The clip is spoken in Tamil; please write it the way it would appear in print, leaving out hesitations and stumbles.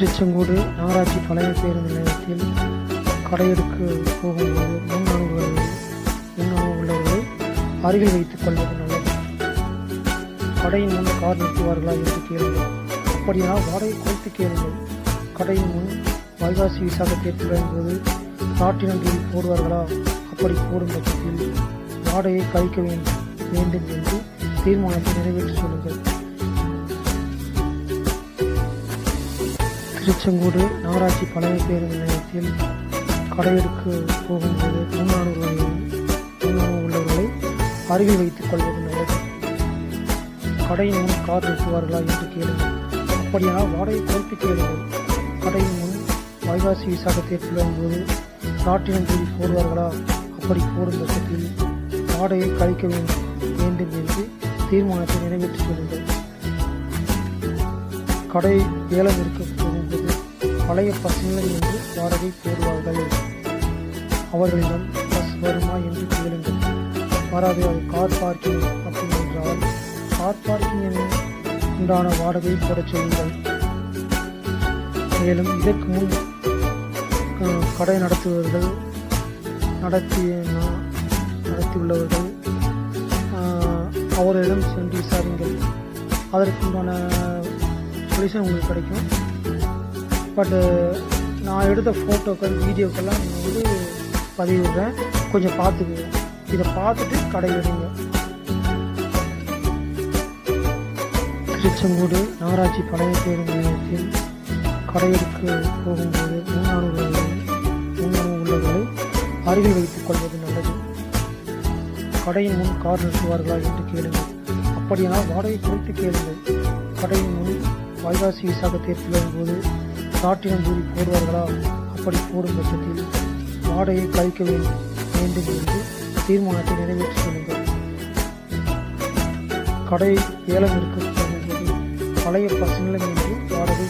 திருச்செங்கோடு நகராட்சி பழைய பேருந்து நிலையத்தில் கடையெடுக்க போகும்போது முன் உள்ளவர்களை அருகில் வைத்துக் கொள்வது நல்லது. கடையின் முன் கார் நிறுத்துவார்களா என்று கேளுங்கள். அப்படியானால் வாடகை குறைத்து கேளுங்கள். கடையின் முன் வைகாசி விசாக தேர்தலின் போது நாட்டினம் கூலி போடுவார்களா? அப்படி போடும் பட்சத்தில் வாடகை கழிக்க வேண்டும் என்று தீர்மானத்தை நிறைவேற்றி சொல்லுங்கள். திருச்செங்கோடு நகராட்சி பழைய பேருந்து நிலையத்தில் கடையெடுக்க போகும்போது முன் உள்ளவர்களை அருகில் வைத்துக் கொள்வது நல்லது. கடையின் முன் கார் நிறுத்துவார்களா என்று கேளுங்கள். அப்படியானால் வாடகை குறைத்து கேளுங்கள். கடையின் முன் வைகாசி விசாக தேர்தலின் போது நாட்டினம் கூலி போடுவார்களா? அப்படி போடும் பட்சத்தில் வாடகை கழிக்க வேண்டும் என்று தீர்மானத்தை நிறைவேற்றி சொல்லுங்கள். கடை ஏலம் இருக்க போகும்போது பழைய பசங்களை என்று வாடகை போடுவார்கள். அவர்களிடம் பஸ் வருமா என்று கேளுங்கள். வராது, அது கார் பார்க்கிங் அப்படி என்றால் கார் பார்க்கிங் உண்டான வாடகை போட சொல்லுங்கள். மேலும் இதற்கு முன் கடை நடத்தியுள்ளவர்கள் அவர்களிடம் சென்று விசாரிங்கள். அதற்குண்டான சொல்யூஷன் உங்களுக்கு கிடைக்கும். பட் நான் எடுத்த ஃபோட்டோக்கள் வீடியோக்கெல்லாம் நீங்கள் பதிவிடுறேன், கொஞ்சம் பார்த்துக்குங்க. இதை பார்த்துட்டு கடை எடுங்க. திருச்செங்கோடு நகராட்சி பழைய பேருந்து நிலையத்தில் கடையெடுக்க போகும்போது முன் உள்ளவர்களை அருகில் வைத்துக் கொள்வது நல்லது. கடையின் முன் கார் நிறுத்துவார்களா என்று கேளுங்கள். அப்படியானால் வாடகை குறைத்து கேளுங்கள். கடையின் முன் வைகாசி விசாக தேர்தலின் போது நாட்டினம் கூலி போடுவார்களா? அப்படி போடும் பட்சத்தில் வாடகை கழிக்க வேண்டும் என்று தீர்மானத்தை நிறைவேற்றி சொல்லுங்கள். கடை ஏலம் இருக்க போகும்போது பழைய பசங்களை என்று வாடகை